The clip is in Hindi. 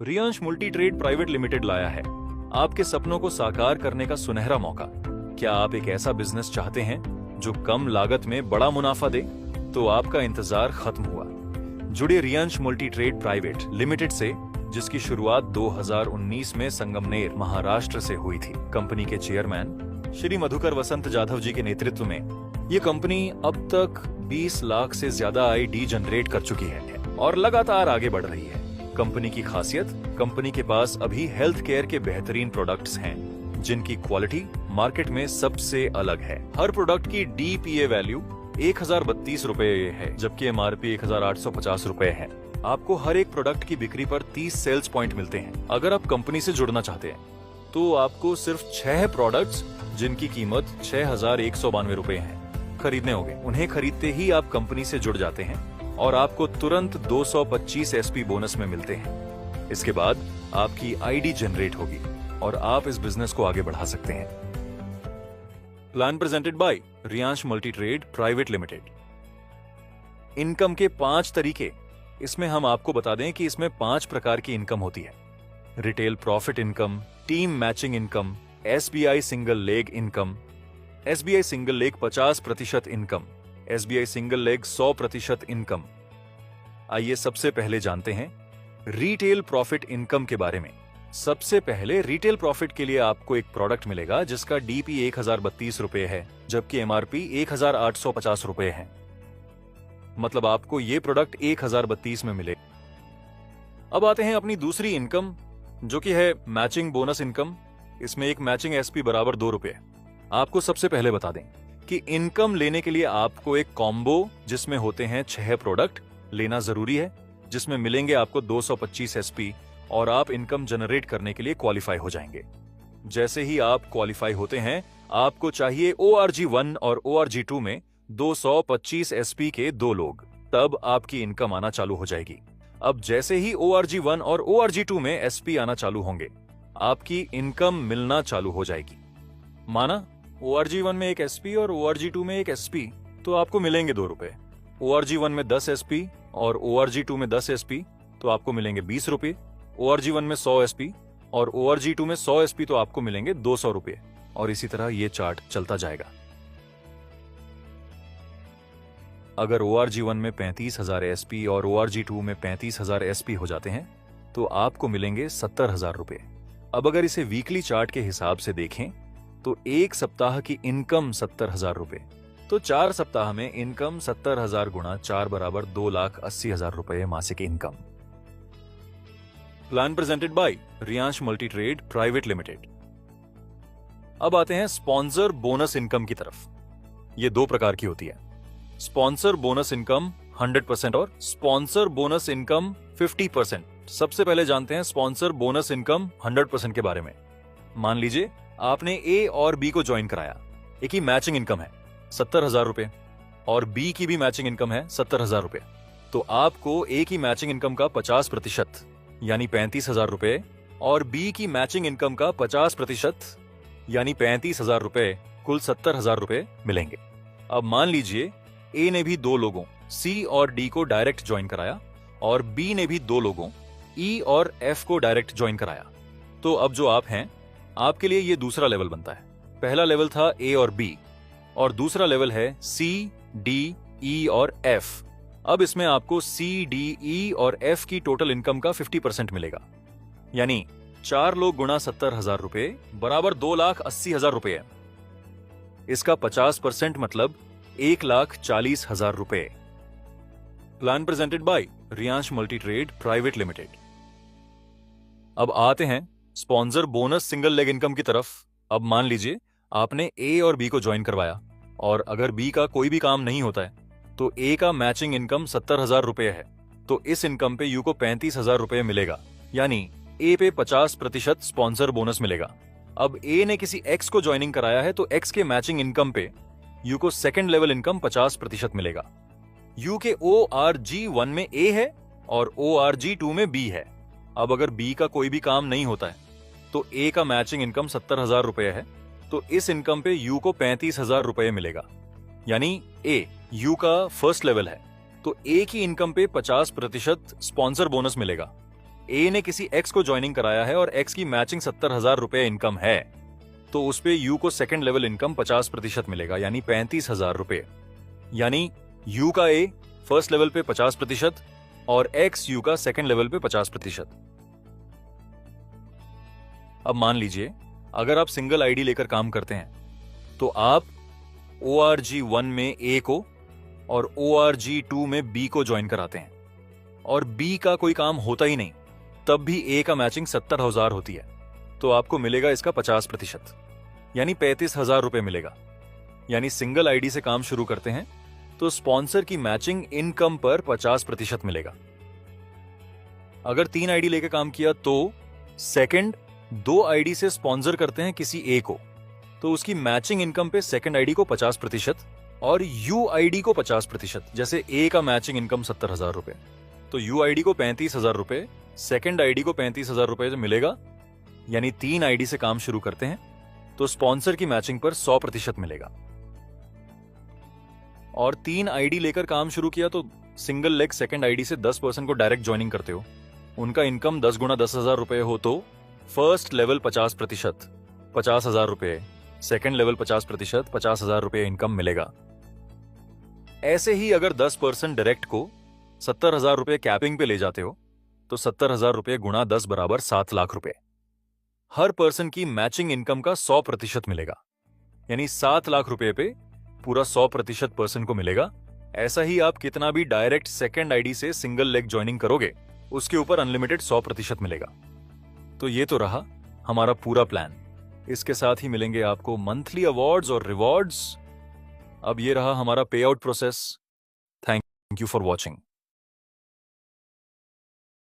Riyansh multi trade private limited लाया है आपके सपनों को साकार करने का सुनहरा मौका। क्या आप एक ऐसा बिजनेस चाहते हैं जो कम लागत में बड़ा मुनाफा दे? तो आपका इंतजार खत्म हुआ। जुड़े Riyansh multi trade private limited से, जिसकी शुरुआत 2019 में संगमनेर, महाराष्ट्र से हुई थी। कंपनी के चेयरमैन श्री मधुकर वसंत जाधव जी के नेतृत्व में ये कंपनी अब तक 20 लाख से ज्यादा आईडी जनरेट कर चुकी है और लगातार आगे बढ़ रही है। कंपनी की खासियत, कंपनी के पास अभी हेल्थ केयर के बेहतरीन प्रोडक्ट्स हैं, जिनकी क्वालिटी मार्केट में सबसे अलग है। हर प्रोडक्ट की डीपीए वैल्यू 1032 रुपए है, जबकि एमआरपी 1850 रुपए है। आपको हर एक प्रोडक्ट की बिक्री पर 30 सेल्स पॉइंट मिलते हैं। अगर आप कंपनी से जुड़ना चाहते हैं तो आपको सिर्फ 6 प्रोडक्ट्स, जिनकी कीमत 6192 रुपए है, खरीदने होंगे। उन्हें खरीदते ही आप कंपनी से जुड़ जाते हैं और आपको तुरंत 225 एसपी बोनस में मिलते हैं। इसके बाद आपकी आईडी जनरेट होगी और आप इस बिजनेस को आगे बढ़ा सकते हैं। Plan presented by Riyansh multi trade private limited. Income के 5 तरीके। इसमें हम आपको बता दें कि इसमें 5 प्रकार की इनकम होती है। Retail profit income, team matching income, SBI single leg income, SBI single leg 50% income, SBI single leg 100% income. आइए सबसे पहले जानते हैं रिटेल प्रॉफिट इनकम के बारे में। सबसे पहले रिटेल प्रॉफिट के लिए आपको एक प्रोडक्ट मिलेगा जिसका डीपी 1032 रुपए है, जबकि एमआरपी 1850 रुपए है। मतलब आपको ये प्रोडक्ट 1032 में मिले। अब आते हैं अपनी दूसरी इनकम, जो कि है मैचिंग बोनस इनकम। इसमें एक मैचिंग एसपी बराबर 2 रुपए। आपको सबसे पहले बता दें कि इनकम लेने के लिए आपको एक कॉम्बो, जिसमें होते हैं 6 प्रोडक्ट, लेना जरूरी है, जिसमें मिलेंगे आपको 225 एसपी और आप इनकम जनरेट करने के लिए क्वालिफाई हो जाएंगे। जैसे ही आप क्वालिफाई होते हैं, आपको चाहिए ORG1 और ORG2 में 225 एसपी के 2 लोग, तब आपकी इनकम आना चालू हो जाएगी। अब जैसे ही ORG1 और ORG2 में एसपी आना चालू होंगे, आपकी इनकम मिलना चालू हो जाएगी। माना ORG1 में एक एसपी और ORG2 में एक एसपी, तो आपको मिलेंगे 2 रुपए। ORG1 में 10 एसपी और ORG2 में 10 एसपी, तो आपको मिलेंगे 20 रुपए। ORG1 में 100 एसपी और ORG2 में 100 एसपी, तो आपको मिलेंगे 200 रुपए। और इसी तरह ये चार्ट चलता जाएगा। अगर ORG1 में 35,000 एसपी और ORG2 में 35,000 एसपी हो जाते हैं, तो आपको मिलेंगे 70,000 रुपए। अब अगर इसे वीकली चार्ट के हिसाब से देखें तो एक सप्ताह की इनकम 70,000 रुपए, तो 4 सप्ताह में इनकम 70,000 गुणा 4 बराबर 2,80,000 रुपए मासिक income. Plan presented by Riyansh multi trade private limited. अब आते हैं स्पॉन्सर बोनस इनकम की तरफ। ये 2 प्रकार की होती है। स्पॉन्सर बोनस इनकम 100% और स्पॉन्सर बोनस इनकम 50%। सबसे पहले जानते हैं स्पॉन्सर बोनस इनकम 100% के बारे में। मान लीजिए आपने ए और बी को ज्वाइन कराया। एक ही मैचिंग इनकम है 70,000 रुपए और बी की भी मैचिंग इनकम है 70,000 रुपए। तो आपको ए की मैचिंग इनकम का 50% यानी 35,000 रुपए और बी की मैचिंग इनकम का 50% यानी 35,000 रुपए, कुल 70,000 रुपए मिलेंगे। अब मान लीजिए ए ने भी 2 लोगों सी और डी को डायरेक्ट ज्वाइन कराया और बी ने भी 2 लोगों ई और एफ को डायरेक्ट ज्वाइन कराया। तो अब जो आप हैं, आपके लिए ये दूसरा लेवल बनता है। पहला लेवल था ए और बी और दूसरा लेवल है सी, डी, ई और एफ। अब इसमें आपको सी, डी, ई और एफ की टोटल इनकम का 50% मिलेगा, यानी 4 लोग गुणा 70,000 रुपए बराबर 2,80,000 रुपए है। इसका 50% मतलब 1,40,000 रुपए। Plan presented by Riyansh multi trade private limited. अब आते हैं sponsor bonus single leg income की तरफ। अब मान लीजिए आपने ए और बी को ज्वाइन करवाया और अगर बी का कोई भी काम नहीं होता है, तो ए का मैचिंग इनकम 70,000 रुपए है, तो इस इनकम पे यू को 35,000 रुपए मिलेगा, यानी ए पे 50% स्पॉन्सर बोनस मिलेगा। अब ए ने किसी एक्स को ज्वाइनिंग कराया है, तो एक्स के मैचिंग इनकम पे यू को सेकंड लेवल इनकम 50% मिलेगा। यू के ORG1 में ए है और ORG2 में बी है। अब अगर बी का कोई भी काम नहीं होता है, तो ए का मैचिंग इनकम 70,000 रुपए है, तो इस इनकम पे यू को 35,000 रुपए मिलेगा, यानी ए यू का फर्स्ट लेवल है, तो ए की इनकम पे 50% स्पॉन्सर बोनस मिलेगा। ए ने किसी एक्स को ज्वाइनिंग कराया है और एक्स की मैचिंग 70,000 रुपए इनकम है, तो उस पे यू को सेकंड लेवल इनकम 50% मिलेगा, यानी 35,000 रुपए। यानी यू का ए फर्स्ट लेवल पे 50% और एक्स यू का सेकंड लेवल पे 50%। अब मान लीजिए अगर आप सिंगल आईडी लेकर काम करते हैं तो आप ORG1 में ए को और ORG2 में बी को ज्वाइन कराते हैं और बी का कोई काम होता ही नहीं, तब भी ए का मैचिंग 70,000 होती है, तो आपको मिलेगा इसका 50%, यानी 35,000 रुपए मिलेगा। यानी सिंगल आईडी से काम शुरू करते हैं तो स्पॉन्सर की मैचिंग इनकम पर 50% मिलेगा। अगर 3 आईडी लेके काम किया तो सेकंड 2 आईडी से स्पॉन्सर करते हैं किसी ए को, तो उसकी मैचिंग इनकम पे सेकंड आईडी को 50% और यू आईडी को 50%। जैसे ए का मैचिंग इनकम 70,000 रुपए, तो यू आईडी को 35,000 रुपए, सेकंड आईडी को 35,000 रुपए जो मिलेगा। यानी 3 आईडी से काम शुरू करते हैं तो स्पॉन्सर की मैचिंग पर 100% मिलेगा। और 3 आईडी लेकर काम शुरू किया तो सिंगल लेग सेकंड आईडी से 10% को डायरेक्ट ज्वाइनिंग करते हो, उनका इनकम 10 गुना 10,000 रुपए हो तो फर्स्ट लेवल 50%, 50,000 रुपए, सेकंड लेवल 50%, 50,000 रुपए इनकम मिलेगा। ऐसे ही अगर 10% डायरेक्ट को 70,000 रुपए कैपिंग पे ले जाते हो तो 70,000 रुपए गुणा 10 बराबर 7 लाख रुपए। हर पर्सन की मैचिंग इनकम का 100% मिलेगा, यानी 7 लाख रुपए पे पूरा 100% पर्सन को मिलेगा। ऐसा ही आप कितना भी डायरेक्ट सेकंड आईडी से सिंगल लेग ज्वाइनिंग करोगे उसके ऊपर अनलिमिटेड 100% मिलेगा। तो ये तो रहा हमारा पूरा प्लान। इसके साथ ही मिलेंगे आपको मंथली अवार्ड्स और रिवॉर्ड्स। अब ये रहा हमारा पे out process. Thank you for watching.